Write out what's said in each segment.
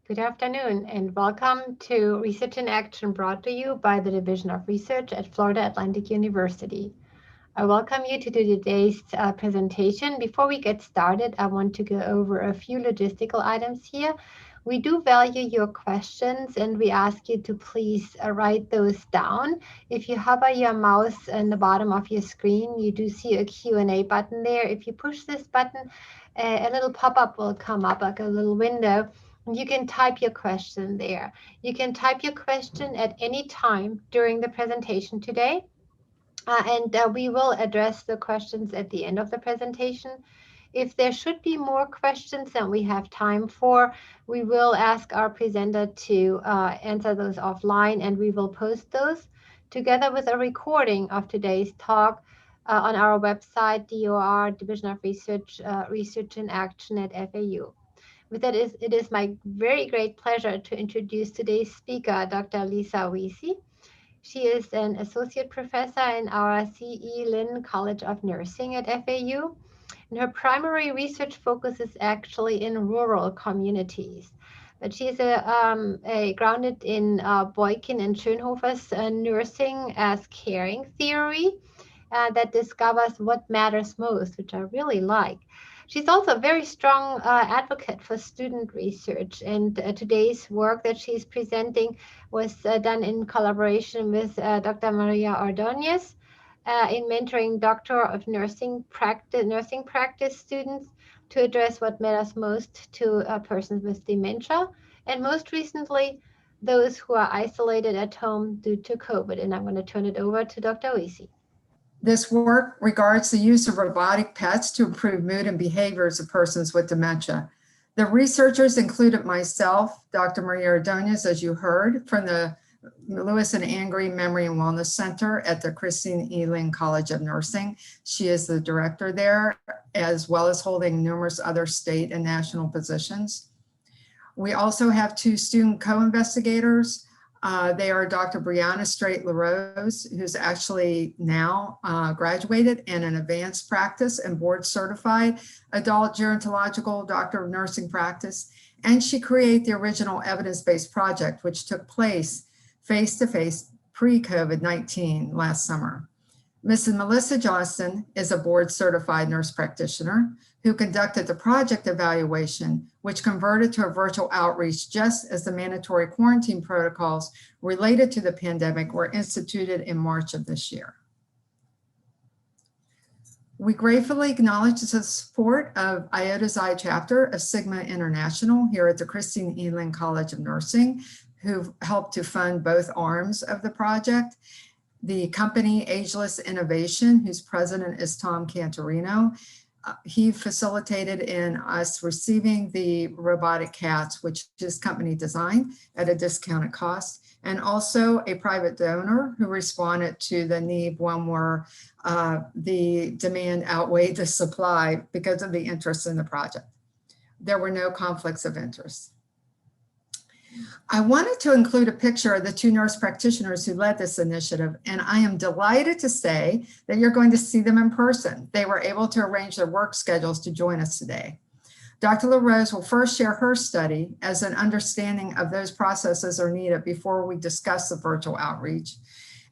Good afternoon and welcome to Research in Action, brought to you by the Division of Research at Florida Atlantic University. I welcome you to today's presentation. Before we get started, I want to go over a few logistical items here. We do value your questions and we ask you to please write those down. If you hover your mouse in the bottom of your screen, you do see a Q&A button there. If you push this button, a little pop-up will come up, like a little window. You can type your question there. You can type your question at any time during the presentation today. We will address the questions at the end of the presentation. If there should be more questions than we have time for, we will ask our presenter to answer those offline, and we will post those together with a recording of today's talk on our website, DOR, Division of Research, Research in Action at FAU. With that, it is my very great pleasure to introduce today's speaker, Dr. Lisa Wiese. She is an associate professor in our CE Lynn College of Nursing at FAU. And her primary research focus is actually in rural communities. But she's grounded in Boykin and Schönhofer's nursing as caring theory that discovers what matters most, which I really like. She's also a very strong advocate for student research, and today's work that she's presenting was done in collaboration with Dr. Maria Ordonez in mentoring Doctor of Nursing practice students to address what matters most to persons with dementia, and most recently, those who are isolated at home due to COVID. And I'm going to turn it over to Dr. Wiese. This work regards the use of robotic pets to improve mood and behaviors of persons with dementia. The researchers included myself, Dr. Maria Ordonez, as you heard, from the Lewis and Anne Green Memory and Wellness Center at the Christine E. Lynn College of Nursing. She is the director there, as well as holding numerous other state and national positions. We also have two student co-investigators. They are Dr. Brianna Straight-LaRose, who's actually now graduated in an advanced practice and board certified adult gerontological doctor of nursing practice. And she created the original evidence-based project, which took place face-to-face pre-COVID-19 last summer. Mrs. Melissa Johnston is a board certified nurse practitioner who conducted the project evaluation, which converted to a virtual outreach just as the mandatory quarantine protocols related to the pandemic were instituted in March of this year. We gratefully acknowledge the support of IOTA's I chapter of Sigma International here at the Christine E. Lynn College of Nursing, who helped to fund both arms of the project. The company Ageless Innovation, whose president is Tom Cantorino, he facilitated in us receiving the robotic cats, which his company designed at a discounted cost, and also a private donor who responded to the need when the demand outweighed the supply because of the interest in the project. There were no conflicts of interest. I wanted to include a picture of the two nurse practitioners who led this initiative, and I am delighted to say that you're going to see them in person. They were able to arrange their work schedules to join us today. Dr. LaRose will first share her study as an understanding of those processes are needed before we discuss the virtual outreach.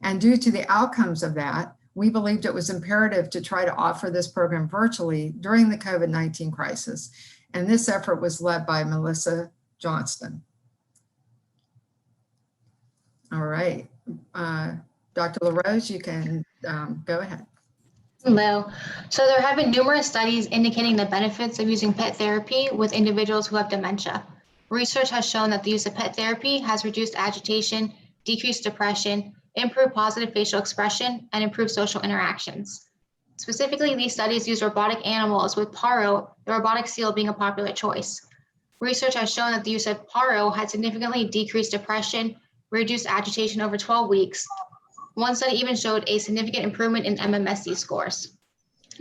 And due to the outcomes of that, we believed it was imperative to try to offer this program virtually during the COVID-19 crisis. And this effort was led by Melissa Johnston. All right, Dr. LaRose, you can go ahead. Hello. So there have been numerous studies indicating the benefits of using pet therapy with individuals who have dementia. Research has shown that the use of pet therapy has reduced agitation, decreased depression, improved positive facial expression, and improved social interactions. Specifically, these studies use robotic animals, with Paro, the robotic seal, being a popular choice. Research has shown that the use of Paro had significantly decreased depression, reduced agitation over 12 weeks. One study even showed a significant improvement in MMSE scores.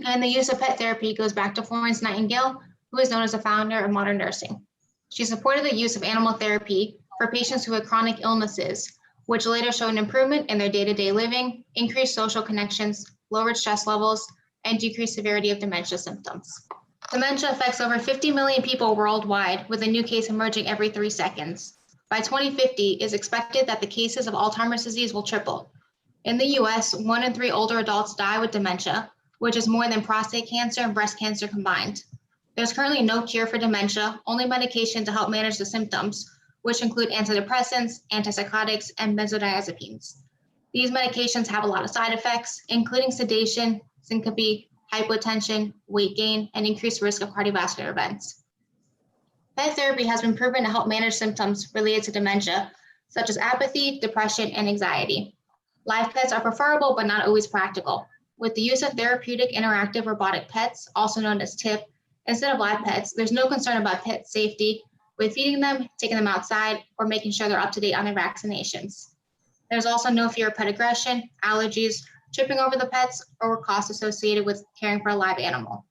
And the use of pet therapy goes back to Florence Nightingale, who is known as the founder of modern nursing. She supported the use of animal therapy for patients who had chronic illnesses, which later showed an improvement in their day-to-day living, increased social connections, lowered stress levels, and decreased severity of dementia symptoms. Dementia affects over 50 million people worldwide, with a new case emerging every 3 seconds. By 2050, it is expected that the cases of Alzheimer's disease will triple. In the US, 1 in 3 older adults die with dementia, which is more than prostate cancer and breast cancer combined. There's currently no cure for dementia, only medication to help manage the symptoms, which include antidepressants, antipsychotics, and benzodiazepines. These medications have a lot of side effects, including sedation, syncope, hypotension, weight gain, and increased risk of cardiovascular events. PET therapy has been proven to help manage symptoms related to dementia, such as apathy, depression, and anxiety. Live PETs are preferable, but not always practical. With the use of therapeutic interactive robotic PETs, also known as TIP, instead of live PETs, there's no concern about pet safety with feeding them, taking them outside, or making sure they're up to date on their vaccinations. There's also no fear of pet aggression, allergies, tripping over the pets, or costs associated with caring for a live animal.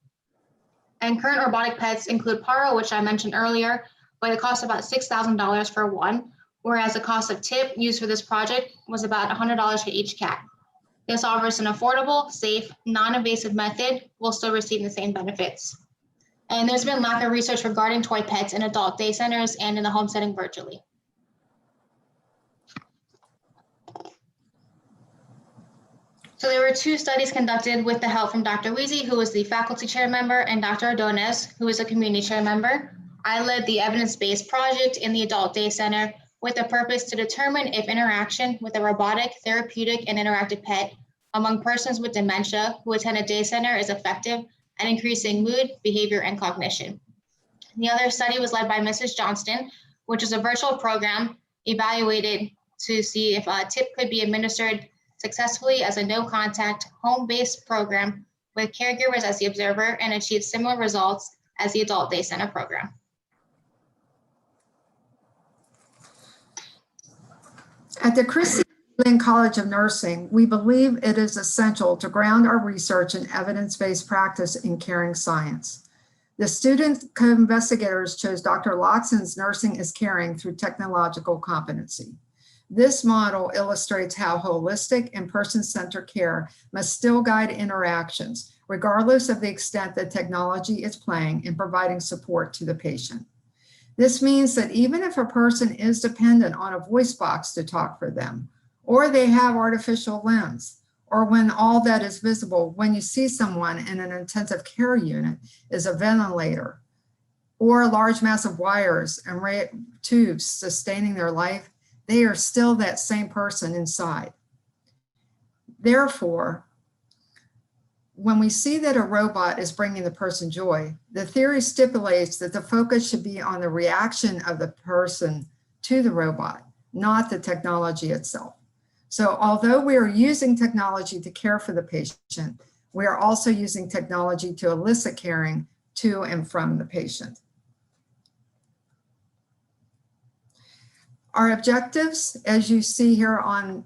And current robotic pets include Paro, which I mentioned earlier, but it costs about $6,000 for one, whereas the cost of TIP used for this project was about $100 for each cat. This offers an affordable, safe, non-invasive method while still receiving the same benefits. And there's been lack of research regarding toy pets in adult day centers and in the home setting virtually. So there were 2 studies conducted with the help from Dr. Wiese, who was the faculty chair member, and Dr. Ordonez, who was a community chair member. I led the evidence-based project in the adult day center with the purpose to determine if interaction with a robotic, therapeutic, and interactive pet among persons with dementia who attend a day center is effective at increasing mood, behavior, and cognition. The other study was led by Mrs. Johnston, which is a virtual program evaluated to see if TIP could be administered successfully as a no-contact, home-based program with caregivers as the observer and achieved similar results as the adult day center program. At the Lynn College of Nursing, we believe it is essential to ground our research in evidence-based practice in caring science. The student co-investigators chose Dr. Loxton's Nursing is Caring through technological competency. This model illustrates how holistic and person-centered care must still guide interactions, regardless of the extent that technology is playing in providing support to the patient. This means that even if a person is dependent on a voice box to talk for them, or they have artificial limbs, or when all that is visible when you see someone in an intensive care unit is a ventilator, or large massive wires and tubes sustaining their life, they are still that same person inside. Therefore, when we see that a robot is bringing the person joy, the theory stipulates that the focus should be on the reaction of the person to the robot, not the technology itself. So although we are using technology to care for the patient, we are also using technology to elicit caring to and from the patient. Our objectives, as you see here on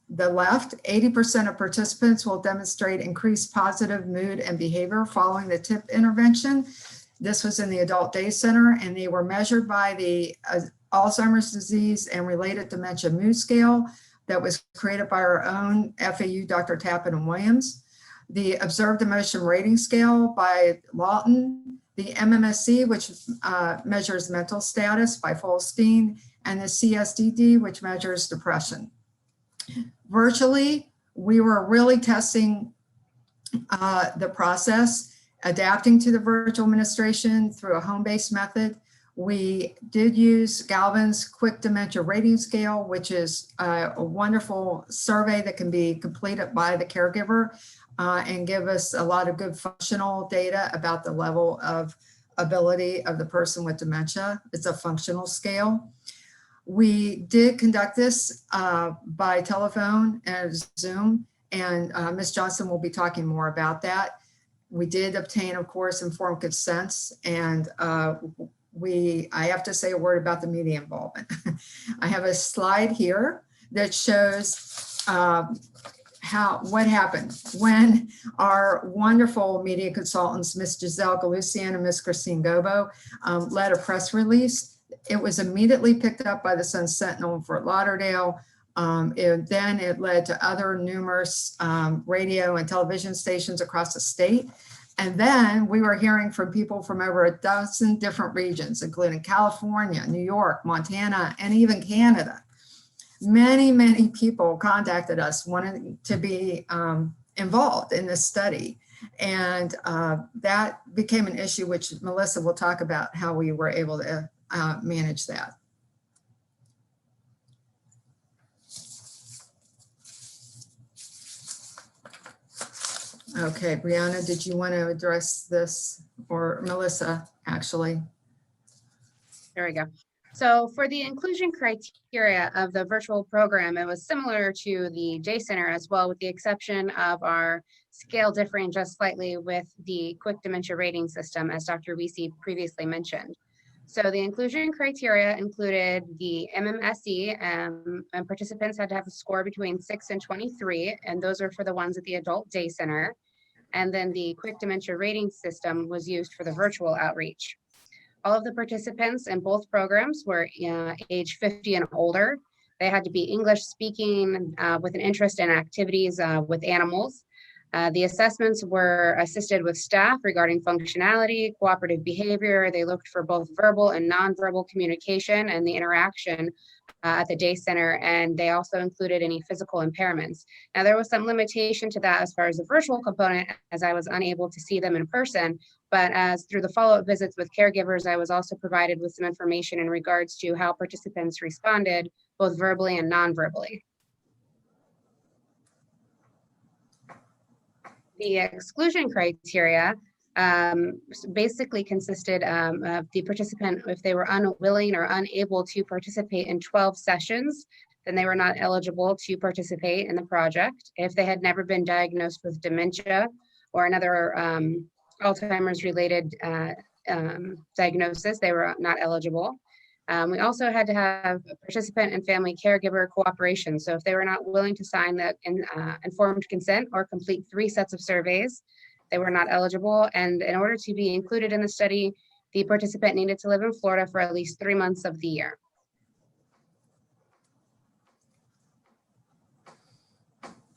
the left, 80% of participants will demonstrate increased positive mood and behavior following the TIP intervention. This was in the adult day center, and they were measured by the Alzheimer's disease and related dementia mood scale that was created by our own FAU, Dr. Tappan and Williams. The observed emotion rating scale by Lawton, the MMSE, which measures mental status by Folstein, and the CSDD, which measures depression. Virtually, we were really testing the process, adapting to the virtual administration through a home-based method. We did use Galvin's Quick Dementia Rating Scale, which is a wonderful survey that can be completed by the caregiver and give us a lot of good functional data about the level of ability of the person with dementia. It's a functional scale. We did conduct this by telephone and Zoom, and Ms. Johnson will be talking more about that. We did obtain, of course, informed consents, and I have to say a word about the media involvement. I have a slide here that shows what happened when our wonderful media consultants, Ms. Giselle Galusian and Ms. Christine Gobo, led a press release. It was immediately picked up by the Sun Sentinel in Fort Lauderdale. Then it led to other numerous radio and television stations across the state. And then we were hearing from people from over a dozen different regions, including California, New York, Montana, and even Canada. Many, many people contacted us wanting to be involved in this study. And that became an issue, which Melissa will talk about how we were able to manage that. Okay, Brianna, did you want to address this, or Melissa, actually? There we go. So for the inclusion criteria of the virtual program, it was similar to the Day Center as well, with the exception of our scale differing just slightly with the quick dementia rating system, as Dr. Wiese previously mentioned. So the inclusion criteria included the MMSE, and participants had to have a score between 6 and 23, and those are for the ones at the Adult Day Center. And then the quick dementia rating system was used for the virtual outreach. All of the participants in both programs were age 50 and older. They had to be English speaking with an interest in activities with animals. The assessments were assisted with staff regarding functionality, cooperative behavior. They looked for both verbal and nonverbal communication and the interaction at the day center, and they also included any physical impairments. Now, there was some limitation to that as far as the virtual component, as I was unable to see them in person, but as through the follow-up visits with caregivers, I was also provided with some information in regards to how participants responded, both verbally and non-verbally. The exclusion criteria basically consisted of the participant, if they were unwilling or unable to participate in 12 sessions, then they were not eligible to participate in the project. If they had never been diagnosed with dementia or another Alzheimer's related diagnosis, they were not eligible. We also had to have participant and family caregiver cooperation. So if they were not willing to sign that informed consent or complete 3 sets of surveys, they were not eligible. And in order to be included in the study, the participant needed to live in Florida for at least 3 months of the year.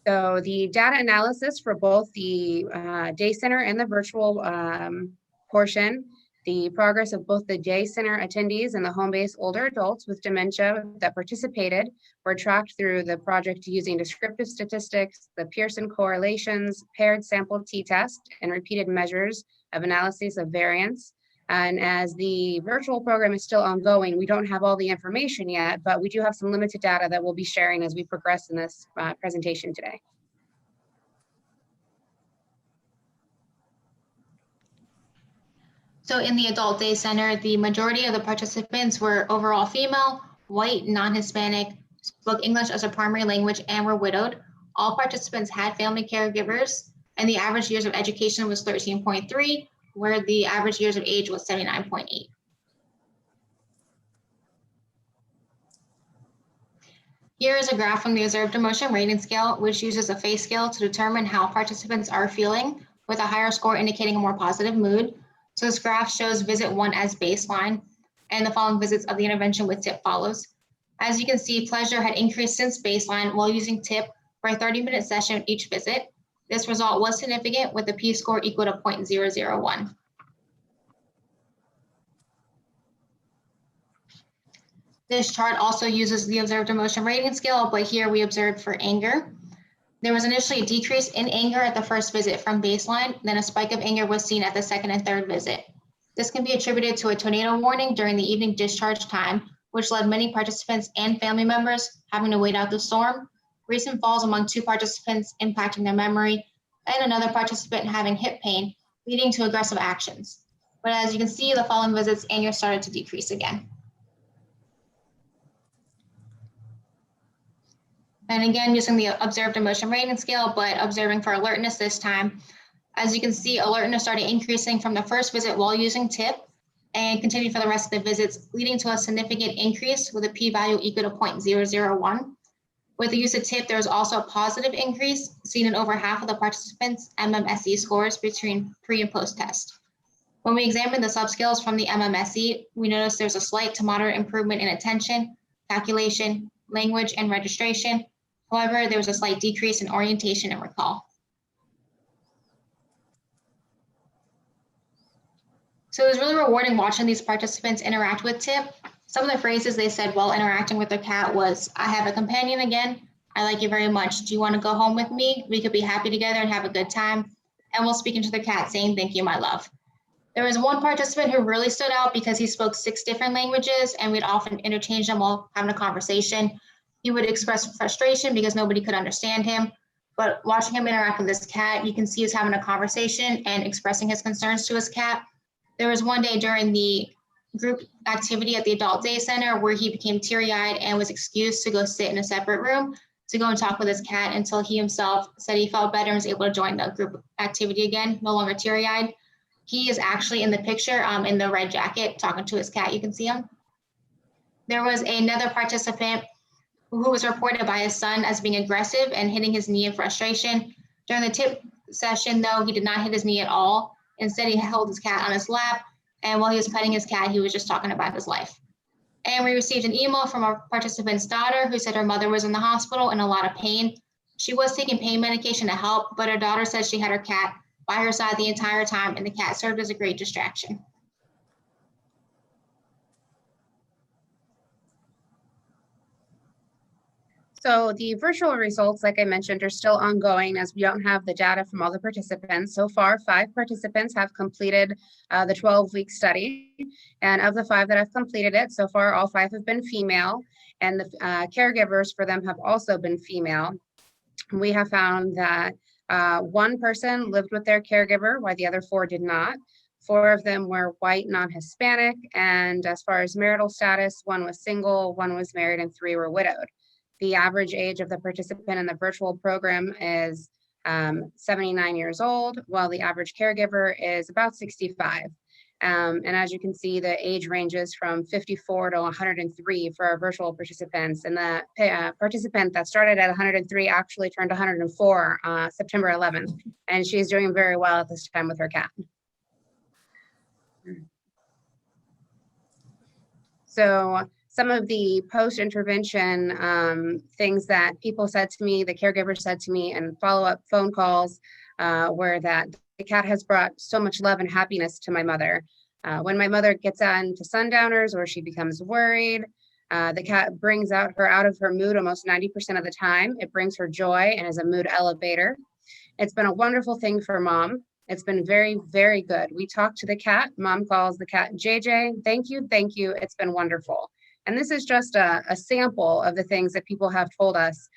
So the data analysis for both the day center and the virtual portion, the progress of both the day center attendees and the home-based older adults with dementia that participated were tracked through the project using descriptive statistics, the Pearson correlations, paired sample t-test, and repeated measures of analyses of variance. And as the virtual program is still ongoing, we don't have all the information yet, but we do have some limited data that we'll be sharing as we progress in this presentation today. So in the Adult Day Center, the majority of the participants were overall female, white, non-Hispanic, spoke English as a primary language, and were widowed. All participants had family caregivers, and the average years of education was 13.3, where the average years of age was 79.8. Here is a graph from the Observed Emotion Rating Scale, which uses a face scale to determine how participants are feeling, with a higher score indicating a more positive mood. So this graph shows visit 1 as baseline, and the following visits of the intervention with TIP follows. As you can see, pleasure had increased since baseline while using TIP for a 30-minute session each visit. This result was significant with a p-score equal to 0.001. This chart also uses the Observed Emotion Rating Scale, but here we observed for anger. There was initially a decrease in anger at the first visit from baseline, then a spike of anger was seen at the second and third visit. This can be attributed to a tornado warning during the evening discharge time, which led many participants and family members having to wait out the storm, recent falls among 2 participants impacting their memory, and another participant having hip pain, leading to aggressive actions. But as you can see, the following visits, anger started to decrease again. And again, using the Observed Emotion Rating Scale, but observing for alertness this time. As you can see, alertness started increasing from the first visit while using TIP and continued for the rest of the visits, leading to a significant increase with a p-value equal to 0.001. With the use of TIP, there was also a positive increase seen in over half of the participants' MMSE scores between pre and post test. When we examined the subscales from the MMSE, we noticed there's a slight to moderate improvement in attention, calculation, language, and registration. However, there was a slight decrease in orientation and recall. So it was really rewarding watching these participants interact with Tip. Some of the phrases they said while interacting with their cat was, "I have a companion again. I like you very much. Do you want to go home with me? We could be happy together and have a good time." And while speaking to the cat, saying, "Thank you, my love." There was one participant who really stood out because he spoke 6 different languages, and we'd often interchange them while having a conversation. He would express frustration because nobody could understand him. But watching him interact with his cat, you can see he's having a conversation and expressing his concerns to his cat. There was one day during the group activity at the Adult Day Center where he became teary-eyed and was excused to go sit in a separate room to go and talk with his cat until he himself said he felt better and was able to join the group activity again, no longer teary-eyed. He is actually in the picture in the red jacket talking to his cat. You can see him. There was another participant who was reported by his son as being aggressive and hitting his knee in frustration. During the tip session, though, he did not hit his knee at all. Instead, he held his cat on his lap, and while he was petting his cat, he was just talking about his life. And we received an email from our participant's daughter who said her mother was in the hospital in a lot of pain. She was taking pain medication to help, but her daughter said she had her cat by her side the entire time, and the cat served as a great distraction. So the virtual results, like I mentioned, are still ongoing as we don't have the data from all the participants. So far, 5 participants have completed the 12-week study. And of the 5 that have completed it, so far all 5 have been female, and the caregivers for them have also been female. We have found that 1 person lived with their caregiver, while the other 4 did not. 4 of them were white, non-Hispanic, and as far as marital status, 1 was single, 1 was married, and 3 were widowed. The average age of the participant in the virtual program is 79 years old, while the average caregiver is about 65. And as you can see, the age ranges from 54 to 103 for our virtual participants. And the participant that started at 103 actually turned 104 September 11th. And she's doing very well at this time with her cat. So some of the post-intervention things that people said to me, the caregiver said to me, and follow-up phone calls were that the cat has brought so much love and happiness to my mother. When my mother gets on to sundowners or she becomes worried, the cat brings her out of her mood almost 90% of the time. It brings her joy and is a mood elevator. It's been a wonderful thing for Mom. It's been very, very good. We talk to the cat. Mom calls the cat JJ. Thank you, thank you. It's been wonderful. And this is just a sample of the things that people have told us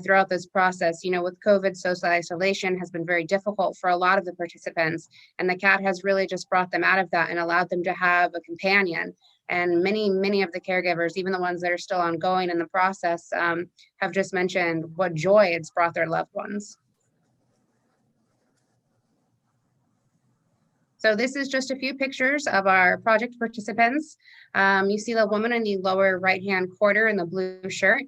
throughout this process. You know, with COVID, social isolation has been very difficult for a lot of the participants, and the cat has really just brought them out of that and allowed them to have a companion. And many of the caregivers, even the ones that are still ongoing in the process, have just mentioned what joy it's brought their loved ones. So this is just a few pictures of our project participants. You see the woman in the lower right-hand corner in the blue shirt.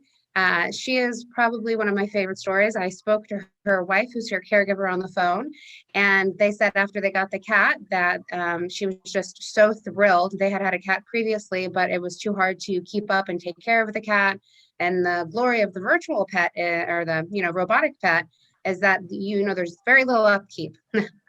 She is probably one of my favorite stories. I spoke to her wife, who's her caregiver, on the phone, and they said after they got the cat that she was just so thrilled. They had had a cat previously, but it was too hard to keep up and take care of the cat. And the glory of the virtual pet or the robotic pet is that there's very little upkeep,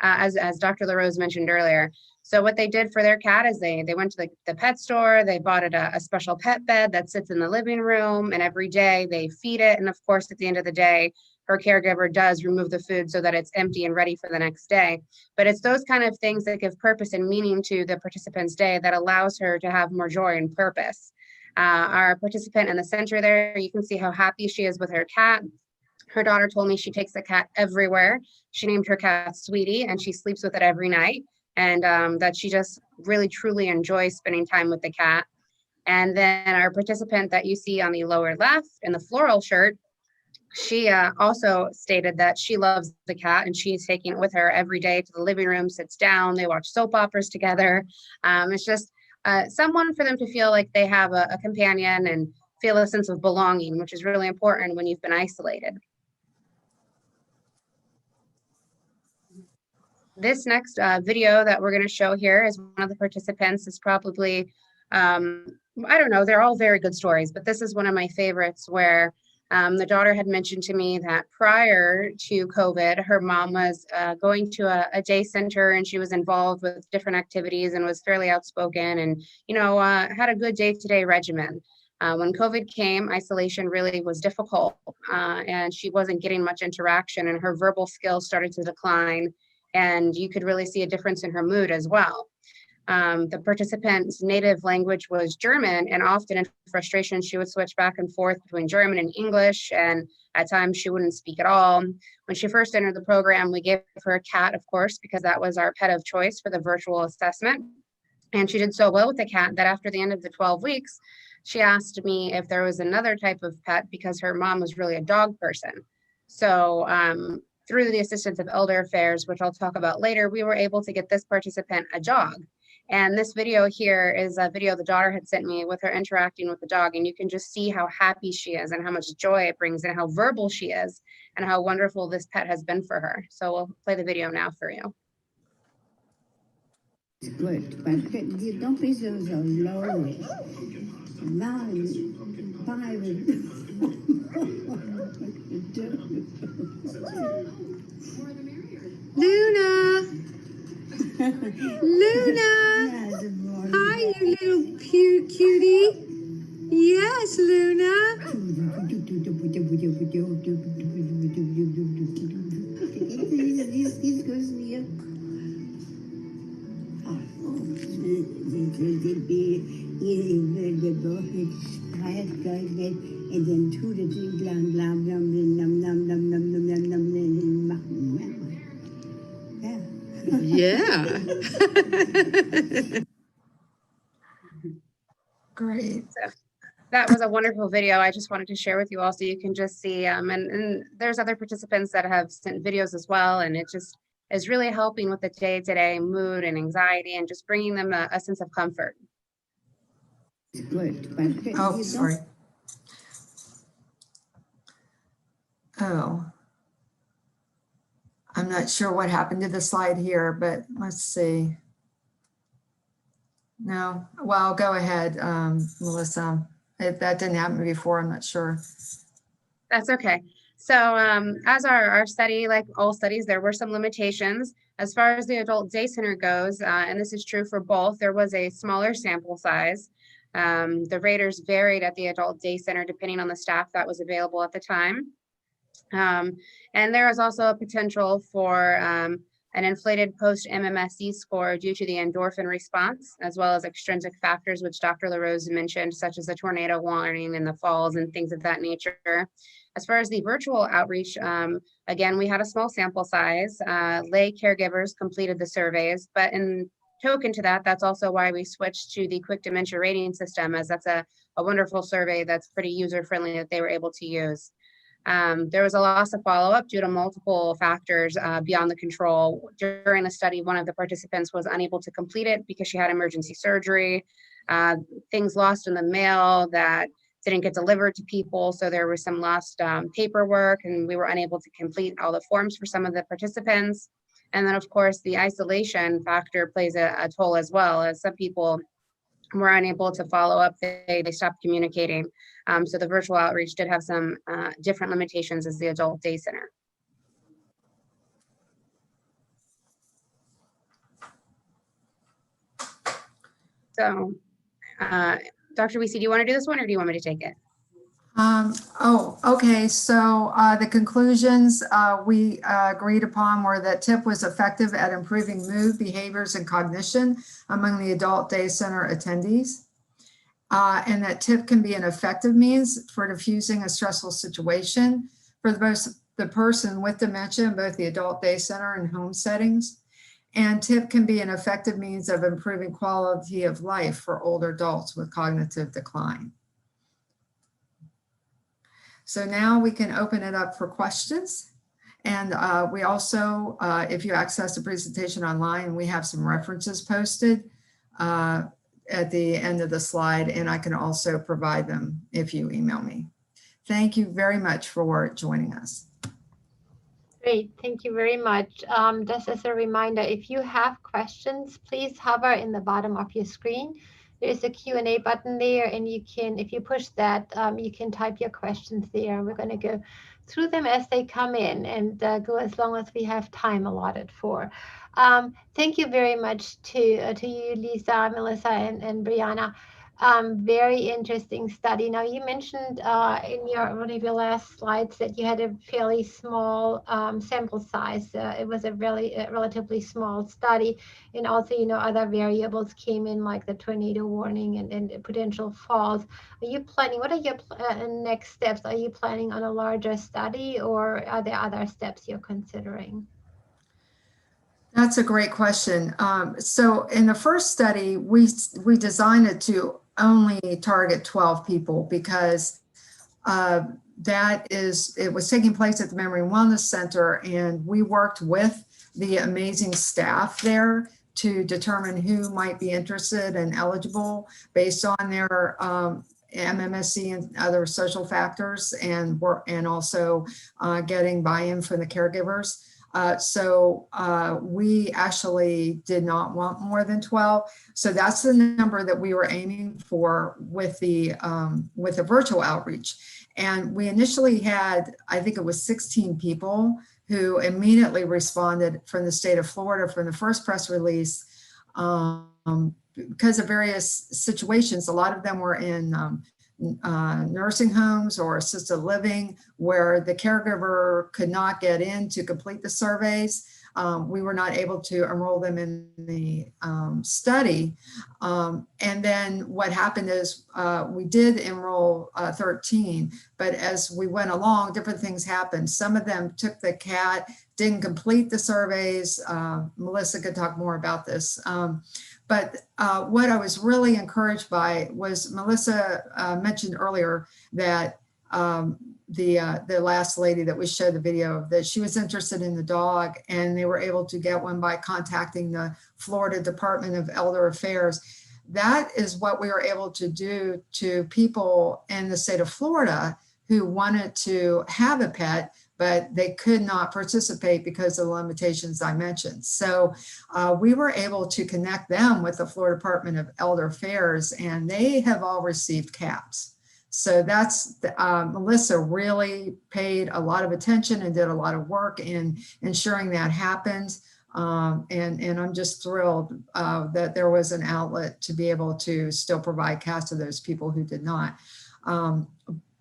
as Dr. LaRose mentioned earlier. So what they did for their cat is they went to the pet store, they bought it a special pet bed that sits in the living room, and every day they feed it. And of course, at the end of the day, her caregiver does remove the food so that it's empty and ready for the next day. But it's those kind of things that give purpose and meaning to the participant's day that allows her to have more joy and purpose. Our participant in the center there, you can see how happy she is with her cat. Her daughter told me she takes the cat everywhere. She named her cat Sweetie, and she sleeps with it every night. And that she just really, truly enjoys spending time with the cat. And then our participant that you see on the lower left in the floral shirt, she also stated that she loves the cat and she's taking it with her every day to the living room, sits down, they watch soap operas together. It's just someone for them to feel like they have a companion and feel a sense of belonging, which is really important when you've been isolated. This next video that we're going to show here is one of the participants. Is probably, I don't know, they're all very good stories, but this is one of my favorites where The daughter had mentioned to me that prior to COVID, her mom was going to a day center, and she was involved with different activities and was fairly outspoken and, had a good day-to-day regimen. When COVID came, isolation really was difficult, and she wasn't getting much interaction, and her verbal skills started to decline, and you could really see a difference in her mood as well. The participant's native language was German, and often in frustration, she would switch back and forth between German and English, and at times she wouldn't speak at all. When she first entered the program, we gave her a cat, of course, because that was our pet of choice for the virtual assessment. And she did so well with the cat that after the end of the 12 weeks, she asked me if there was another type of pet because her mom was really a dog person. So through the assistance of Elder Affairs, which I'll talk about later, we were able to get this participant a dog. And this video here is a video the daughter had sent me with her interacting with the dog. And you can just see how happy she is and how much joy it brings and how verbal she is and how wonderful this pet has been for her. So we'll play the video now for you. It's good, but don't be so low. Now, Luna! Luna! Hi, you little cutie. Yes, Luna. And then to the Yeah. Great. So that was a wonderful video. I just wanted to share with you all so you can just see, and there's other participants that have sent videos as well, and it just is really helping with the day-to-day mood and anxiety and just bringing them a sense of comfort. Good, but Oh, sorry. Oh. I'm not sure what happened to the slide here, but let's see. No, well, go ahead, Melissa. If that didn't happen before, I'm not sure. That's okay. So as our study, like all studies, there were some limitations. As far as the adult day center goes, and this is true for both, there was a smaller sample size. The raters varied at the adult day center depending on the staff that was available at the time. And there is also a potential for an inflated post-MMSE score due to the endorphin response, as well as extrinsic factors, which Dr. LaRose mentioned, such as the tornado warning and the falls and things of that nature. As far as the virtual outreach, again, we had a small sample size. Lay caregivers completed the surveys, but in token to that, that's also why we switched to the quick dementia rating system, as that's a wonderful survey that's pretty user-friendly that they were able to use. There was a loss of follow-up due to multiple factors beyond the control. During the study, one of the participants was unable to complete it because she had emergency surgery, things lost in the mail that didn't get delivered to people. So there was some lost paperwork, and we were unable to complete all the forms for some of the participants. And then, of course, the isolation factor plays a toll as well, as some people were unable to follow up. They stopped communicating. So the virtual outreach did have some different limitations as the adult day center. So, Dr. Wiese, do you want to do this one or do you want me to take it? Okay. So the conclusions we agreed upon were that TIP was effective at improving mood, behaviors, and cognition among the adult day center attendees. And that TIP can be an effective means for diffusing a stressful situation for both the person with dementia in both the adult day center and home settings. And TIP can be an effective means of improving quality of life for older adults with cognitive decline. So now we can open it up for questions. And we also, if you access the presentation online, we have some references posted at the end of the slide, and I can also provide them if you email me. Thank you very much for joining us. Great, thank you very much. Just as a reminder, if you have questions, please hover in the bottom of your screen there's a Q&A button there, and you can, if you push that, you can type your questions there. We're going to go through them as they come in and go as long as we have time allotted for. Thank you very much to you, Lisa, Melissa, and Brianna. Very interesting study. Now, you mentioned in one of your last slides that you had a fairly small sample size. It was a relatively small study, and also, other variables came in, like the tornado warning and potential falls. Are you planning? What are your next steps? Are you planning on a larger study, or are there other steps you're considering? That's a great question. So in the first study, we designed it to only target 12 people because it was taking place at the Memory and Wellness Center, and we worked with the amazing staff there to determine who might be interested and eligible based on their MMSE and other social factors, and also getting buy-in from the caregivers. So we actually did not want more than 12. So that's the number that we were aiming for with the virtual outreach. And we initially had, I think it was 16 people who immediately responded from the state of Florida from the first press release because of various situations. A lot of them were in nursing homes or assisted living where the caregiver could not get in to complete the surveys. We were not able to enroll them in the study. And then what happened is we did enroll 13, but as we went along, different things happened. Some of them took the CAT, didn't complete the surveys. Melissa could talk more about this. But what I was really encouraged by was Melissa mentioned earlier that the last lady that we showed the video of, that she was interested in the dog, and they were able to get one by contacting the Florida Department of Elder Affairs. That is what we were able to do to people in the state of Florida who wanted to have a pet, but they could not participate because of the limitations I mentioned. So we were able to connect them with the Florida Department of Elder Affairs, and they have all received cats. So that's, Melissa really paid a lot of attention and did a lot of work in ensuring that happened. And I'm just thrilled that there was an outlet to be able to still provide cats to those people who did not.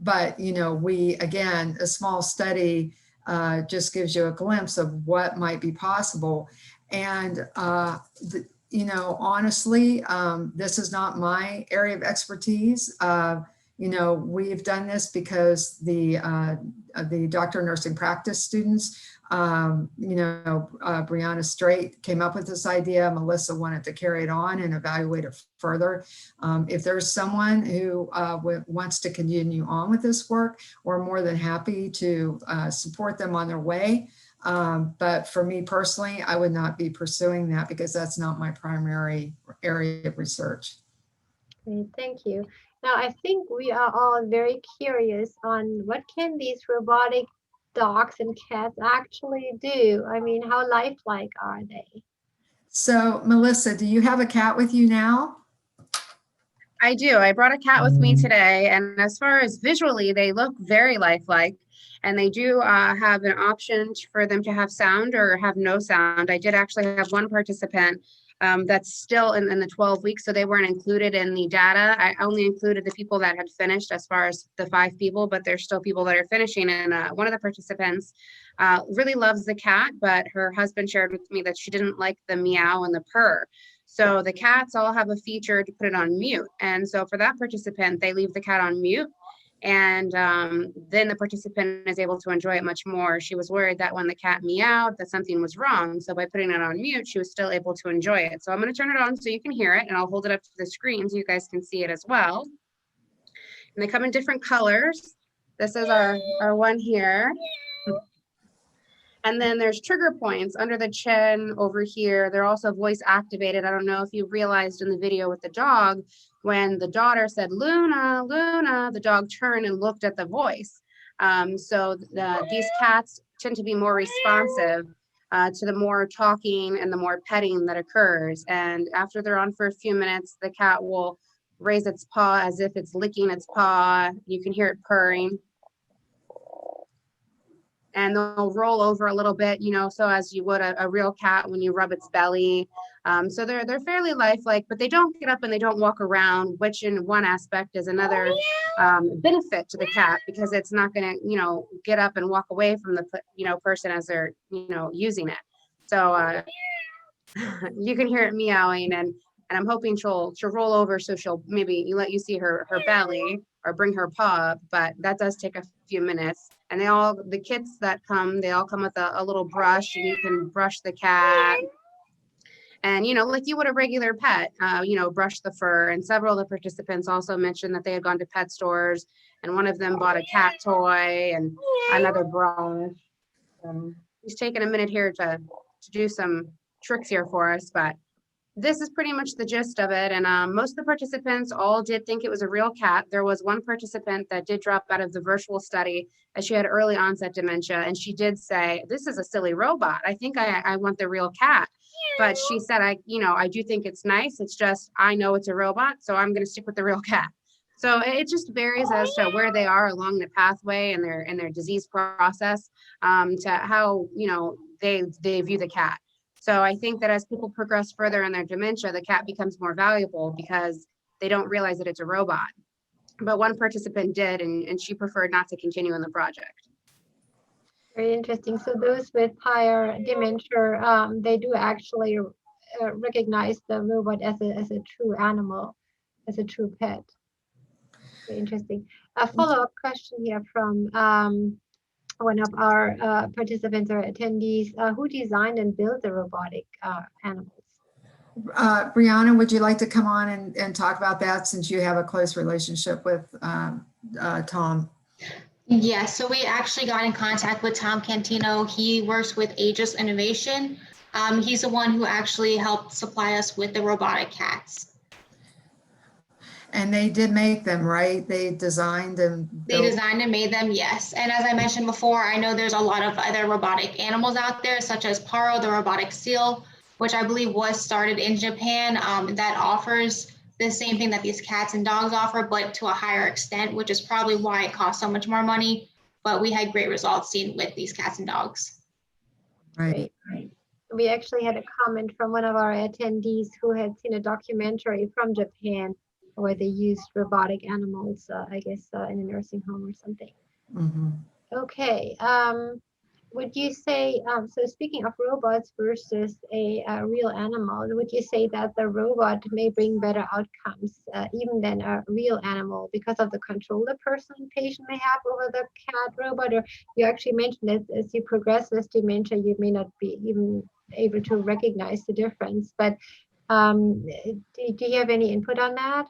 But, we, again, a small study just gives you a glimpse of what might be possible. And, honestly, this is not my area of expertise. We've done this because the doctor of nursing practice students, Brianna Straight came up with this idea. Melissa wanted to carry it on and evaluate it further. If there's someone who wants to continue on with this work, we're more than happy to support them on their way. But for me personally, I would not be pursuing that because that's not my primary area of research. Great, thank you. Now, I think we are all very curious on what can these robotic dogs and cats actually do? I mean, how lifelike are they? So, Melissa, do you have a cat with you now? I do. I brought a cat with me today, and as far as visually, they look very lifelike, and they do have an option for them to have sound or have no sound. I did actually have one participant that's still in the 12 weeks, so they weren't included in the data. I only included the people that had finished as far as the 5 people, but there's still people that are finishing. And one of the participants really loves the cat, but her husband shared with me that she didn't like the meow and the purr. So the cats all have a feature to put it on mute. And so for that participant, they leave the cat on mute. And then the participant is able to enjoy it much more. She was worried that when the cat meowed that something was wrong. So by putting it on mute, she was still able to enjoy it. So I'm going to turn it on so you can hear it, and I'll hold it up to the screen so you guys can see it as well. And they come in different colors. This is our one here. And then there's trigger points under the chin over here. They're also voice activated. I don't know if you realized in the video with the dog, when the daughter said, Luna, Luna, the dog turned and looked at the voice. So these cats tend to be more responsive to the more talking and the more petting that occurs. And after they're on for a few minutes, the cat will raise its paw as if it's licking its paw. You can hear it purring. And they'll roll over a little bit, you know, so as you would a real cat when you rub its belly. So they're fairly lifelike, but they don't get up and they don't walk around, which in one aspect is another benefit to the cat, because it's not going to, you know, get up and walk away from the, you know, person as they're, you know, using it. So you can hear it meowing, and I'm hoping she'll roll over, so she'll maybe let you see her belly or bring her paw up, but that does take a few minutes. And the kits that come, they all come with a little brush, and you can brush the cat. And, you know, like you would a regular pet, you know, brush the fur. And several of the participants also mentioned that they had gone to pet stores, and one of them bought a cat toy and another brush. He's taking a minute here to do some tricks here for us, but this is pretty much the gist of it. And most of the participants all did think it was a real cat. There was one participant that did drop out of the virtual study as she had early onset dementia. And she did say, "This is a silly robot. I think I want the real cat." But she said, I do think it's nice. It's just, I know it's a robot, so I'm going to stick with the real cat. So it just varies as to where they are along the pathway and their disease process, to how, you know, they view the cat. So I think that as people progress further in their dementia, the cat becomes more valuable because they don't realize that it's a robot. But one participant did, and she preferred not to continue in the project. Very interesting. So those with higher dementia, they do actually recognize the robot as a true animal, as a true pet. Very interesting. A follow-up question here from one of our participants or attendees. Who designed and built the robotic animals? Brianna, would you like to come on and talk about that, since you have a close relationship with Tom? Yeah, so we actually got in contact with Tom Cantino. He works with Aegis Innovation. He's the one who actually helped supply us with the robotic cats. And they did make them, right? They designed and They designed and made them, yes. And as I mentioned before, I know there's a lot of other robotic animals out there, such as Paro, the robotic seal, which I believe was started in Japan, that offers the same thing that these cats and dogs offer, but to a higher extent, which is probably why it costs so much more money. But we had great results seen with these cats and dogs. Right. Right. We actually had a comment from one of our attendees who had seen a documentary from Japan where they used robotic animals, I guess, in a nursing home or something. Mm-hmm. Okay. Would you say, so speaking of robots versus a real animal, would you say that the robot may bring better outcomes even than a real animal because of the control the patient may have over the cat robot? Or you actually mentioned that as you progress with dementia, you may not be even able to recognize the difference. But do you have any input on that?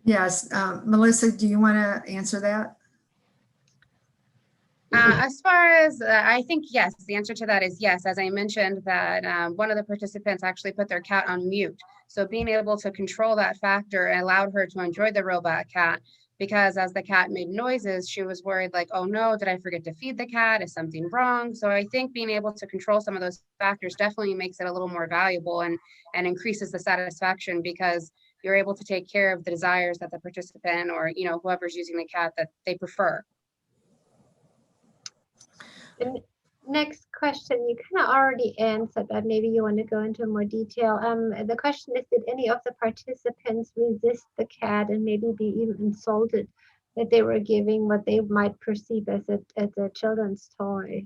Yes. Melissa, do you want to answer that? As far as I think, yes, the answer to that is yes. As I mentioned, that one of the participants actually put their cat on mute. So being able to control that factor allowed her to enjoy the robot cat, because as the cat made noises, she was worried like, oh no, did I forget to feed the cat? Is something wrong? So I think being able to control some of those factors definitely makes it a little more valuable and increases the satisfaction, because you're able to take care of the desires that the participant or, you know, whoever's using the cat that they prefer. And next question, you kind of already answered, but maybe you want to go into more detail. The question is, did any of the participants resist the cat and maybe be even insulted that they were giving what they might perceive as a children's toy?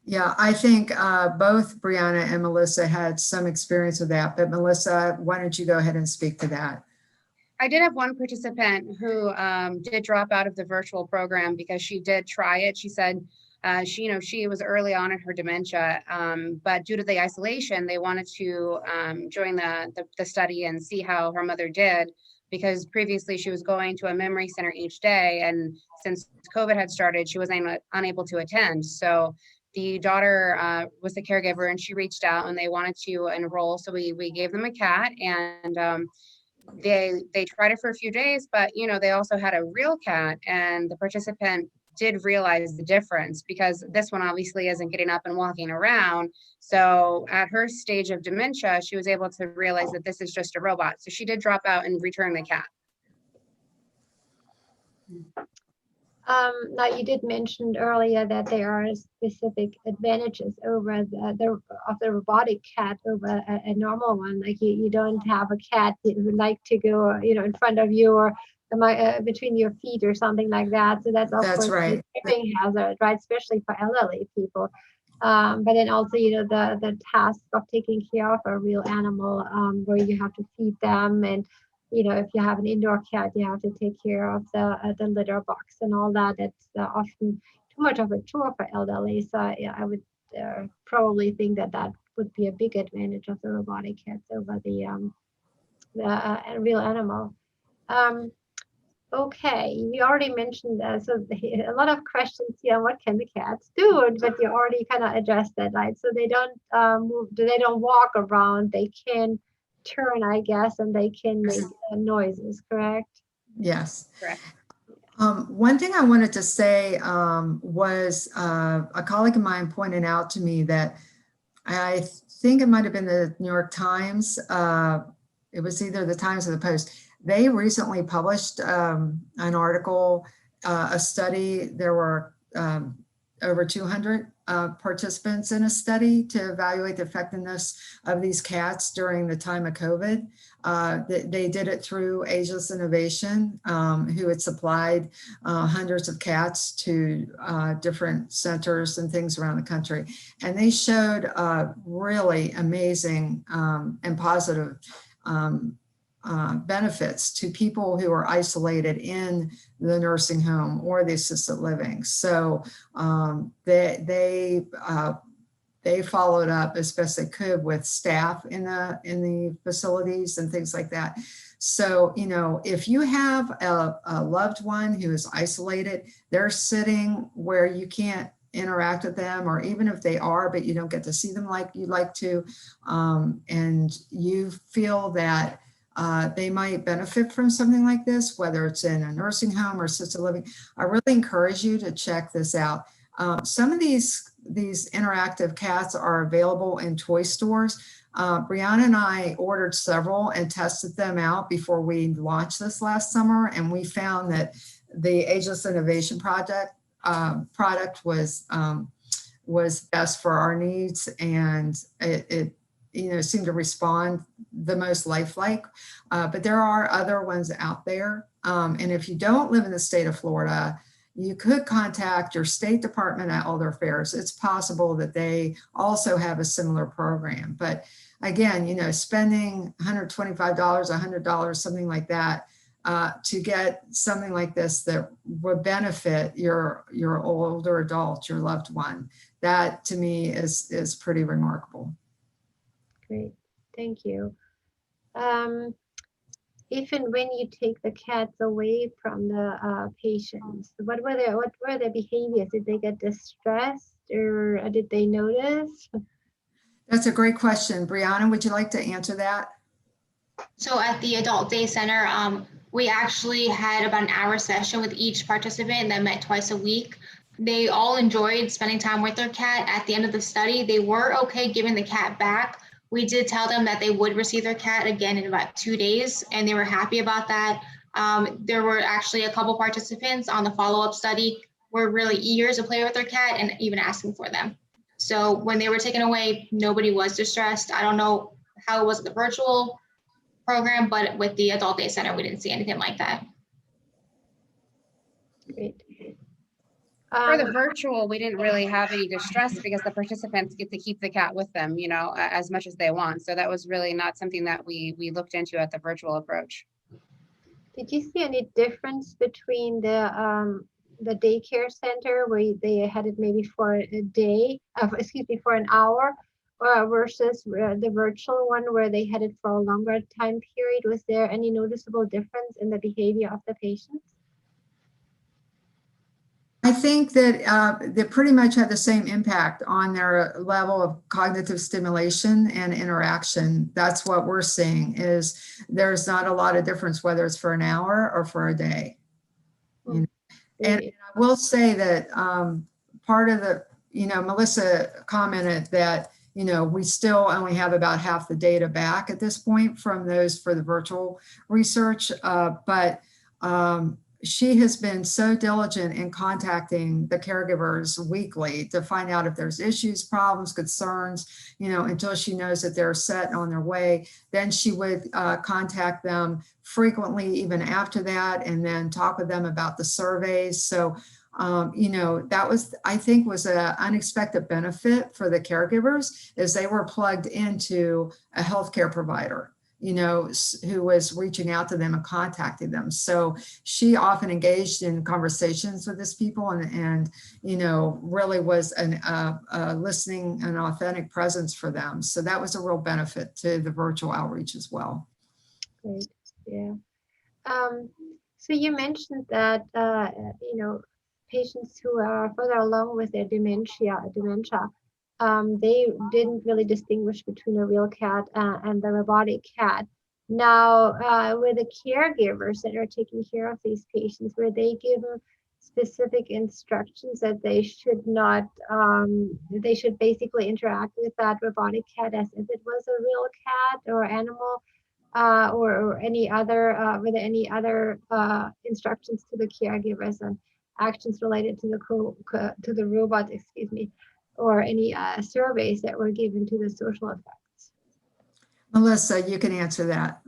Yeah, I think both Brianna and Melissa had some experience with that, but Melissa, why don't you go ahead and speak to that? I did have one participant who did drop out of the virtual program because she did try it. She said she was early on in her dementia, but due to the isolation, they wanted to join the study and see how her mother did, because previously she was going to a memory center each day, and since COVID had started, she was unable to attend. So the daughter was the caregiver, and she reached out and they wanted to enroll. So we gave them a cat, and they tried it for a few days, but they also had a real cat, and the participant did realize the difference, because this one obviously isn't getting up and walking around. So at her stage of dementia, she was able to realize that this is just a robot. So she did drop out and return the cat. Now, you did mention earlier that there are specific advantages over the robotic cat over a normal one. Like you don't have a cat that would like to go, in front of you or between your feet or something like that. So that's of course right. a tripping hazard, right? Especially for elderly people. But then also, the task of taking care of a real animal, where you have to feed them, and if you have an indoor cat, you have to take care of the litter box and all that. It's often too much of a chore for elderly. So yeah, I would probably think that would be a big advantage of the robotic cats over the real animal. Okay, we already mentioned a lot of questions here. What can the cats do? But you already kind of addressed that, right? So they don't move. They don't walk around. They can turn, I guess, and they can make noises. Correct? Yes. Correct. One thing I wanted to say was a colleague of mine pointed out to me that I think it might have been the New York Times. It was either the Times or the Post. They recently published an article, a study. There were over 200 participants in a study to evaluate the effectiveness of these cats during the time of COVID. They did it through Ageless Innovation, who had supplied hundreds of cats to different centers and things around the country. And they showed really amazing and positive benefits to people who are isolated in the nursing home or the assisted living. So they followed up as best they could with staff in the facilities and things like that. So, if you have a loved one who is isolated, they're sitting where you can't interact with them, or even if they are, but you don't get to see them like you'd like to, and you feel that they might benefit from something like this, whether it's in a nursing home or assisted living, I really encourage you to check this out. Some of these interactive cats are available in toy stores. Brianna and I ordered several and tested them out before we launched this last summer, and we found that the Ageless Innovation product was best for our needs, and it seemed to respond the most lifelike. But there are other ones out there. And if you don't live in the state of Florida, you could contact your state department at Elder Affairs. It's possible that they also have a similar program. But again, spending $125, $100, something like that, to get something like this that would benefit your older adult, your loved one, that to me is pretty remarkable. Great, thank you. If and when you take the cats away from the patients, what were their behaviors? Did they get distressed, or did they notice? That's a great question. Brianna, would you like to answer that? So at the Adult Day Center, we actually had about an hour session with each participant that met twice a week. They all enjoyed spending time with their cat. At the end of the study, they were okay giving the cat back. We did tell them that they would receive their cat again in about 2 days, and they were happy about that. There were actually a couple participants on the follow-up study were really eager to play with their cat and even asking for them. So when they were taken away, nobody was distressed. I don't know how it was at the virtual program, but with the Adult Day Center, we didn't see anything like that. Great. For the virtual, we didn't really have any distress because the participants get to keep the cat with them, as much as they want. So that was really not something that we looked into at the virtual approach. Did you see any difference between the daycare center where they had it maybe for a day, for an hour, versus the virtual one where they had it for a longer time period? Was there any noticeable difference in the behavior of the patients? I think that they pretty much had the same impact on their level of cognitive stimulation and interaction. That's what we're seeing, is there's not a lot of difference whether it's for an hour or for a day. And Great. I will say that part of the, Melissa commented that, we still only have about half the data back at this point from those for the virtual research. But she has been so diligent in contacting the caregivers weekly to find out if there's issues, problems, concerns, until she knows that they're set on their way. Then she would contact them frequently, even after that, and then talk with them about the surveys. So, that was, I think, was an unexpected benefit for the caregivers, as they were plugged into a healthcare provider, who was reaching out to them and contacting them. So she often engaged in conversations with these people and really was a listening and authentic presence for them. So that was a real benefit to the virtual outreach as well. Great. Yeah. So you mentioned that, patients who are further along with their dementia, they didn't really distinguish between a real cat and the robotic cat. Now, with the caregivers that are taking care of these patients, were they given specific instructions that they should not, they should basically interact with that robotic cat as if it was a real cat or animal, or any other, were there any other instructions to the caregivers and actions related to the robot, excuse me, or any surveys that were given to the social effects? Melissa, you can answer that.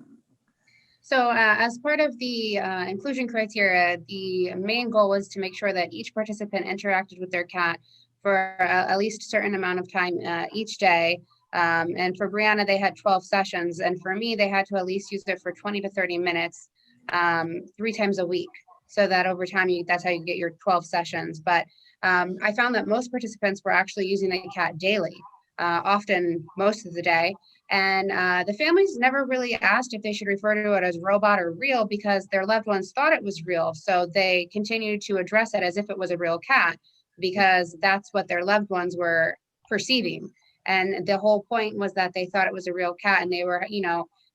So as part of the inclusion criteria, the main goal was to make sure that each participant interacted with their cat for at least a certain amount of time each day. And for Brianna, they had 12 sessions. And for me, they had to at least use it for 20 to 30 minutes, 3 times a week. So that over time, that's how you get your 12 sessions. But I found that most participants were actually using the cat daily, often most of the day. And the families never really asked if they should refer to it as robot or real, because their loved ones thought it was real. So they continued to address it as if it was a real cat, because that's what their loved ones were perceiving. And the whole point was that they thought it was a real cat, and they were,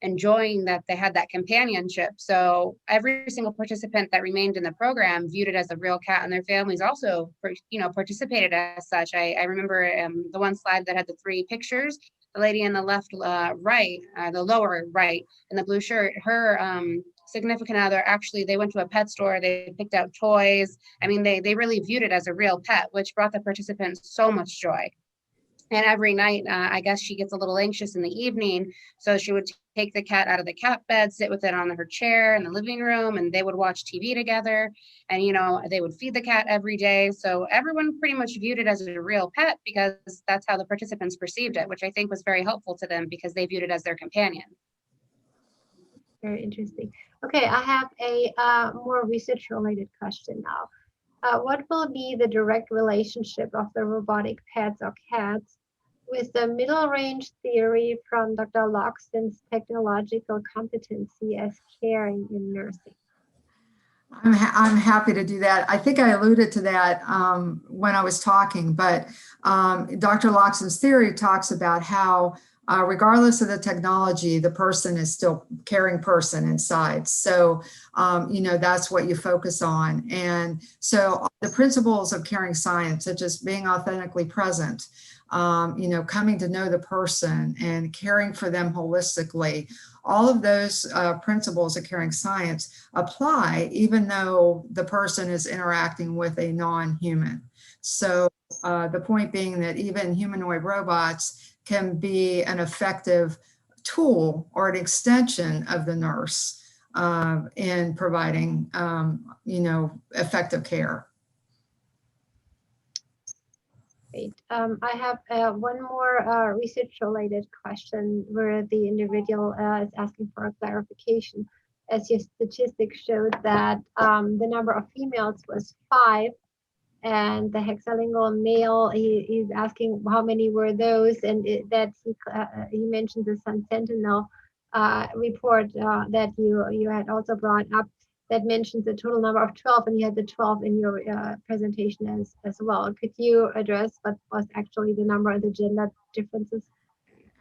enjoying that they had that companionship. So every single participant that remained in the program viewed it as a real cat, and their families also, participated as such. I remember the one slide that had the 3 pictures. The lady in the left right, the lower right, in the blue shirt, her significant other, actually, they went to a pet store, they picked out toys. I mean, they really viewed it as a real pet, which brought the participants so much joy. And every night, I guess she gets a little anxious in the evening, so she would take the cat out of the cat bed, sit with it on her chair in the living room, and they would watch TV together. And, they would feed the cat every day. So everyone pretty much viewed it as a real pet, because that's how the participants perceived it, which I think was very helpful to them, because they viewed it as their companion. Very interesting. Okay, I have a more research-related question now. What will be the direct relationship of the robotic pets or cats with the middle range theory from Dr. Loxton's technological competency as caring in nursing? I'm happy to do that. I think I alluded to that when I was talking, but Dr. Loxton's theory talks about how regardless of the technology, the person is still a caring person inside. So, that's what you focus on. And so the principles of caring science, such as being authentically present, coming to know the person and caring for them holistically, all of those principles of caring science apply even though the person is interacting with a non-human. So the point being that even humanoid robots can be an effective tool or an extension of the nurse in providing, effective care. Great. I have one more research-related question where the individual is asking for a clarification. As your statistics showed that the number of females was 5, and the hexalingual male, he's asking how many were those, and you mentioned the Sun Sentinel report that you had also brought up, that mentions the total number of 12, and you had the 12 in your presentation as well. Could you address what was actually the number of the gender differences?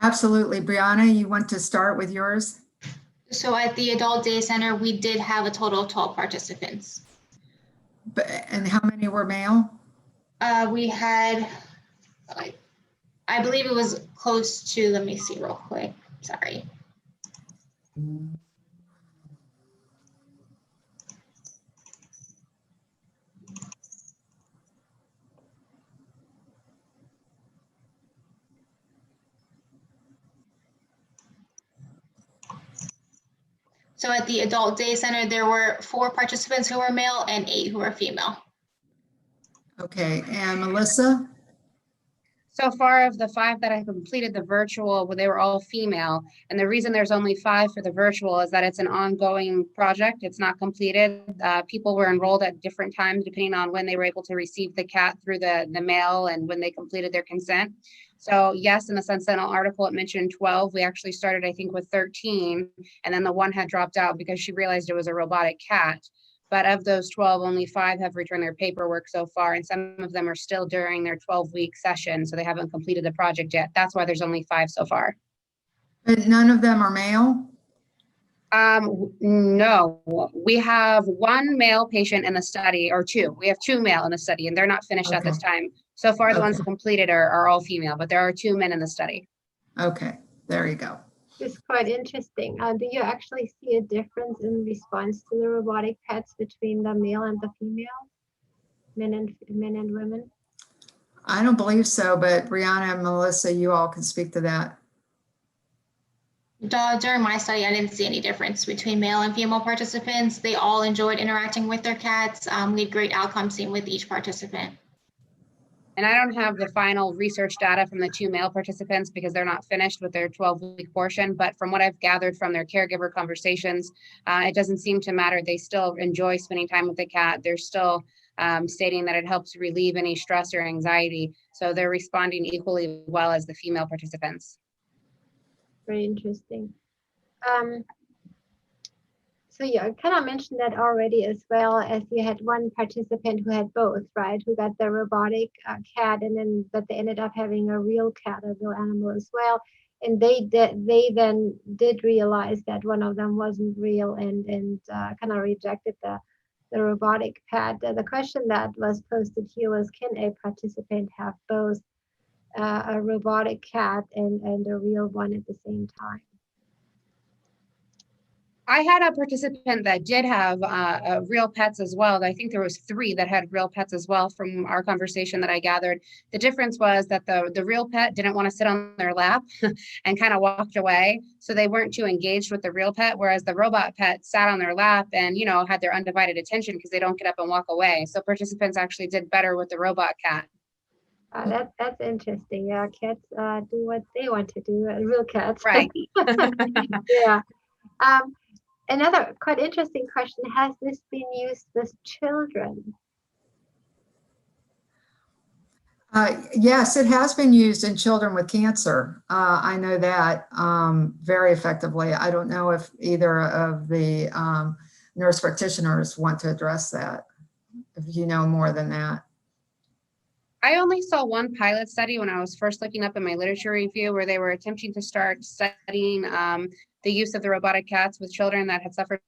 Absolutely. Brianna, you want to start with yours? So at the Adult Day Center, we did have a total of 12 participants. And how many were male? We had, I believe it was close to, let me see real quick, sorry. So at the adult day center, there were 4 participants who were male and 8 who were female. Okay, and Melissa? So far of the 5 that I completed the virtual, well, they were all female. And the reason there's only 5 for the virtual is that it's an ongoing project. It's not completed. People were enrolled at different times, depending on when they were able to receive the cat through the mail and when they completed their consent. So yes, in the Sun Sentinel article, it mentioned 12. We actually started, I think, with 13. And then the one had dropped out because she realized it was a robotic cat. But of those 12, only 5 have returned their paperwork so far, and some of them are still during their 12-week session, so they haven't completed the project yet. That's why there's only 5 so far. But none of them are male? No, we have 1 male patient in the study, or 2. We have 2 male in the study, and they're not finished at this time. So far, the ones completed are all female, but there are 2 men in the study. Okay, there you go. It's quite interesting. Do you actually see a difference in response to the robotic pets between the male and the female, men and women? I don't believe so, but Brianna and Melissa, you all can speak to that. During my study, I didn't see any difference between male and female participants. They all enjoyed interacting with their cats. We had great outcomes seen with each participant. And I don't have the final research data from the 2 male participants because they're not finished with their 12-week portion. But from what I've gathered from their caregiver conversations, it doesn't seem to matter. They still enjoy spending time with the cat. They're still stating that it helps relieve any stress or anxiety. So they're responding equally well as the female participants. Very interesting. So you kind of mentioned that already, as well as you had 1 participant who had both, right? Who got the robotic cat, and then but they ended up having a real cat, a real animal as well. And they then did realize that one of them wasn't real and kind of rejected the robotic pet. The question that was posted here was, can a participant have both a robotic cat and a real one at the same time? I had a participant that did have real pets as well. I think there was 3 that had real pets as well from our conversation that I gathered. The difference was that the real pet didn't want to sit on their lap and kind of walked away. So they weren't too engaged with the real pet, whereas the robot pet sat on their lap and, you know, had their undivided attention because they don't get up and walk away. So participants actually did better with the robot cat. That's interesting. Yeah, cats do what they want to do. Real cats. Right. Yeah. Another quite interesting question, has this been used with children? Yes, it has been used in children with cancer. I know that very effectively. I don't know if either of the nurse practitioners want to address that, if you know more than that. I only saw 1 pilot study when I was first looking up in my literature review where they were attempting to start studying the use of the robotic cats with children that had suffered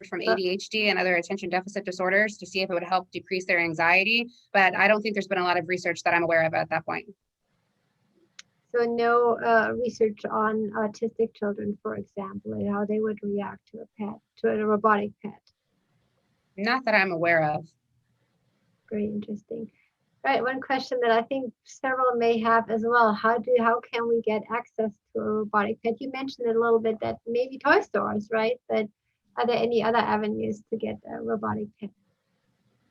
from ADHD and other attention deficit disorders to see if it would help decrease their anxiety. But I don't think there's been a lot of research that I'm aware of at that point. So no research on autistic children, for example, and how they would react to a pet, to a robotic pet? Not that I'm aware of. Very interesting. Right, one question that I think several may have as well, how can we get access to a robotic pet? You mentioned it a little bit, that maybe toy stores, right? But are there any other avenues to get a robotic pet?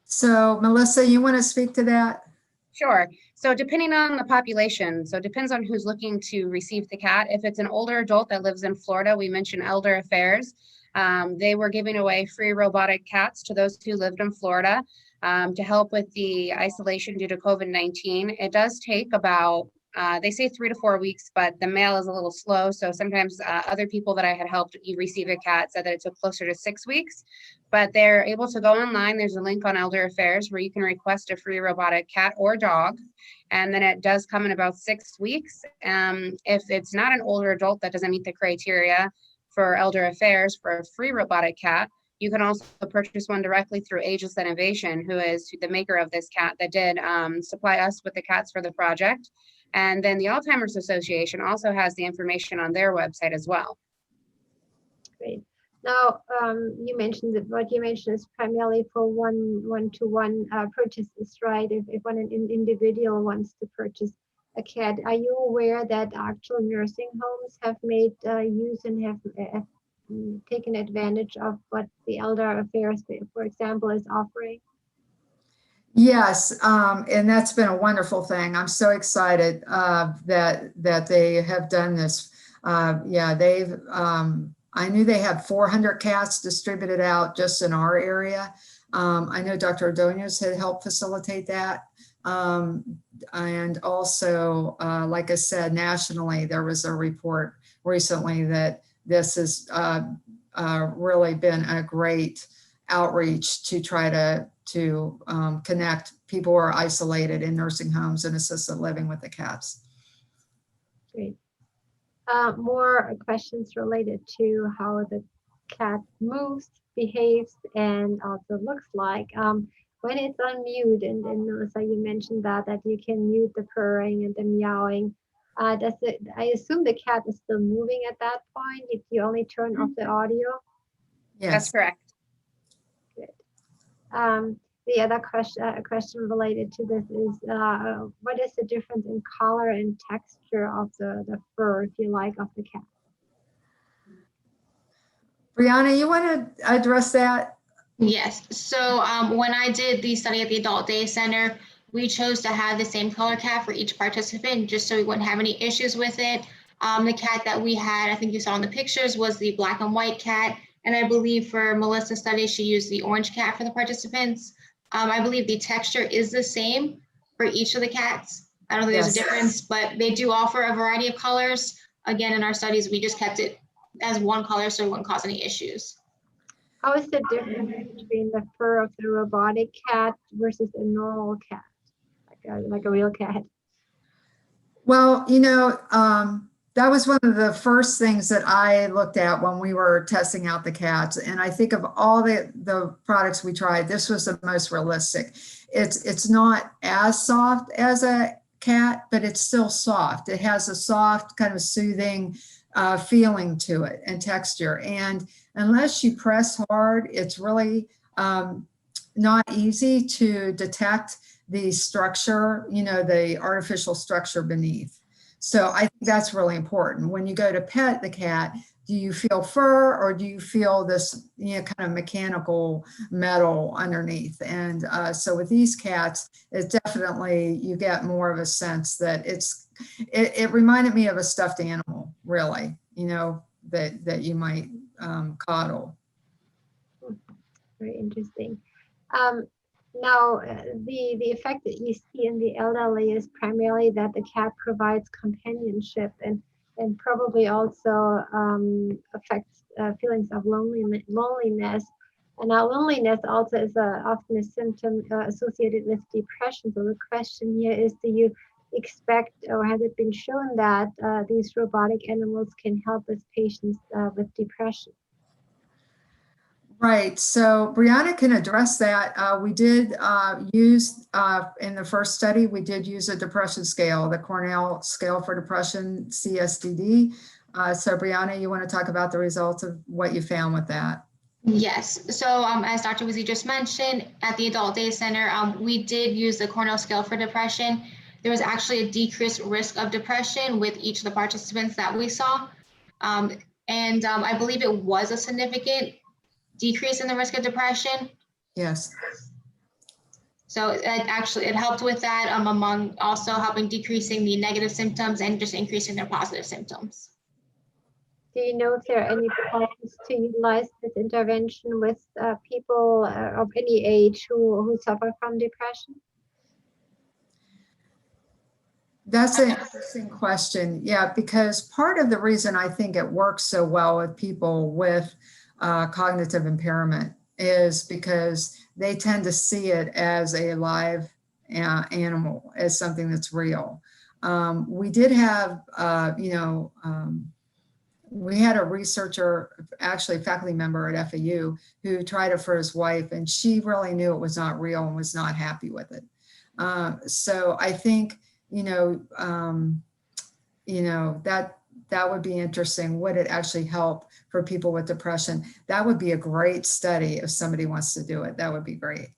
So Melissa, you want to speak to that? Sure. So depending on the population, so it depends on who's looking to receive the cat. If it's an older adult that lives in Florida, we mentioned Elder Affairs. They were giving away free robotic cats to those who lived in Florida to help with the isolation due to COVID-19. It does take about, they say 3 to 4 weeks, but the mail is a little slow. So sometimes other people that I had helped receive a cat said that it took closer to 6 weeks, but they're able to go online. There's a link on Elder Affairs where you can request a free robotic cat or dog. And then it does come in about 6 weeks. If it's not an older adult that doesn't meet the criteria for Elder Affairs for a free robotic cat, You can also purchase one directly through Ageless Innovation, who is the maker of this cat that did supply us with the cats for the project. And then the Alzheimer's Association also has the information on their website as well. Great. Now, you mentioned that what you mentioned is primarily for one-to-one purchases, right? If an individual wants to purchase a cat, are you aware that actual nursing homes have made use and have taken advantage of what the Elder Affairs, for example, is offering? Yes, and that's been a wonderful thing. I'm so excited that they have done this. Yeah, they've. I knew they had 400 cats distributed out just in our area. I know Dr. Ordonez had helped facilitate that. And also, like I said, nationally, there was a report recently that this has really been a great outreach to try to connect people who are isolated in nursing homes and assisted living with the cats. Great. More questions related to how the cat moves, behaves, and also looks like. When it's on mute, and Melissa, you mentioned that you can mute the purring and the meowing. I assume the cat is still moving at that point if you only turn off the audio? Yes. That's correct. Good. The other question related to this is, what is the difference in color and texture of the fur, if you like, of the cat? Brianna, you want to address that? Yes. So when I did the study at the Adult Day Center, we chose to have the same color cat for each participant just so we wouldn't have any issues with it. The cat that we had, I think you saw in the pictures, was the black and white cat. And I believe for Melissa's study, she used the orange cat for the participants. I believe the texture is the same for each of the cats. I don't think there's a difference, but they do offer a variety of colors. Again, in our studies, we just kept it as one color so it wouldn't cause any issues. How is the difference between the fur of the robotic cat versus a normal cat, like a real cat? Well, you know, that was one of the first things that I looked at when we were testing out the cats. And I think of all the products we tried, this was the most realistic. It's not as soft as a cat, but it's still soft. It has a soft kind of soothing feeling to it and texture. And unless you press hard, it's really not easy to detect the structure, you know, the artificial structure beneath. So I think that's really important. When you go to pet the cat, do you feel fur or do you feel this, you know, kind of mechanical metal underneath? And so with these cats, it definitely, you get more of a sense that it reminded me of a stuffed animal, really, you know, that you might coddle. Very interesting. Now, the effect that you see in the elderly is primarily that the cat provides companionship and probably also affects feelings of loneliness. And now loneliness also is often a symptom associated with depression. So the question here is, do you expect, or has it been shown that these robotic animals can help with patients with depression? Right, so Brianna can address that. We did use, in the first study, we did use a depression scale, the Cornell Scale for Depression, CSDD. So Brianna, you want to talk about the results of what you found with that? Yes, so as Dr. Wiese just mentioned, at the Adult Day Center, we did use the Cornell Scale for Depression. There was actually a decreased risk of depression with each of the participants that we saw. And I believe it was a significant decrease in the risk of depression. Yes. So it helped with that, among also helping decreasing the negative symptoms and just increasing their positive symptoms. Do you know if there are any plans to utilize this intervention with people of any age who suffer from depression? That's an interesting question. Yeah, because part of the reason I think it works so well with people with cognitive impairment is because they tend to see it as a live animal, as something that's real. We did have, we had a researcher, actually a faculty member at FAU, who tried it for his wife, and she really knew it was not real and was not happy with it. So I think, that would be interesting. Would it actually help for people with depression? That would be a great study if somebody wants to do it. That would be great.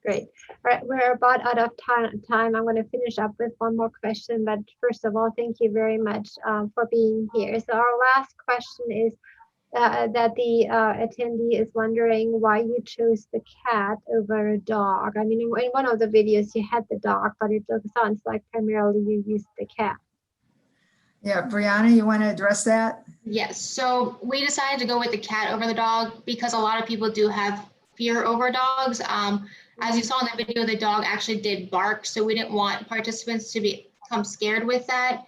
Great. All right, we're about out of time. I'm going to finish up with one more question, but first of all, thank you very much for being here. So our last question is that the attendee is wondering why you chose the cat over a dog. I mean, in one of the videos you had the dog, but it sounds like primarily you used the cat. Yeah, Brianna, you want to address that? Yes, so we decided to go with the cat over the dog because a lot of people do have fear over dogs. As you saw in the video, the dog actually did bark, so we didn't want participants to become scared with that.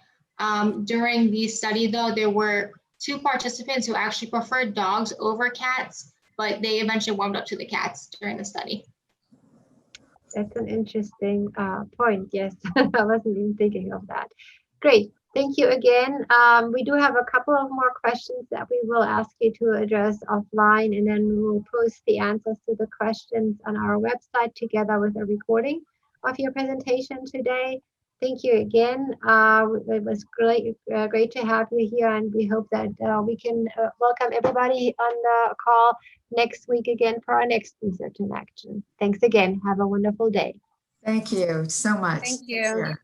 During the study, though, there were 2 participants who actually preferred dogs over cats, but they eventually warmed up to the cats during the study. That's an interesting point. Yes, I wasn't even thinking of that. Great. Thank you again. We do have a couple of more questions that we will ask you to address offline, and then we will post the answers to the questions on our website together with a recording of your presentation today. Thank you again. It was great to have you here, and we hope that we can welcome everybody on the call next week again for our next Research in Action. Thanks again. Have a wonderful day. Thank you so much. Thank you. Take care.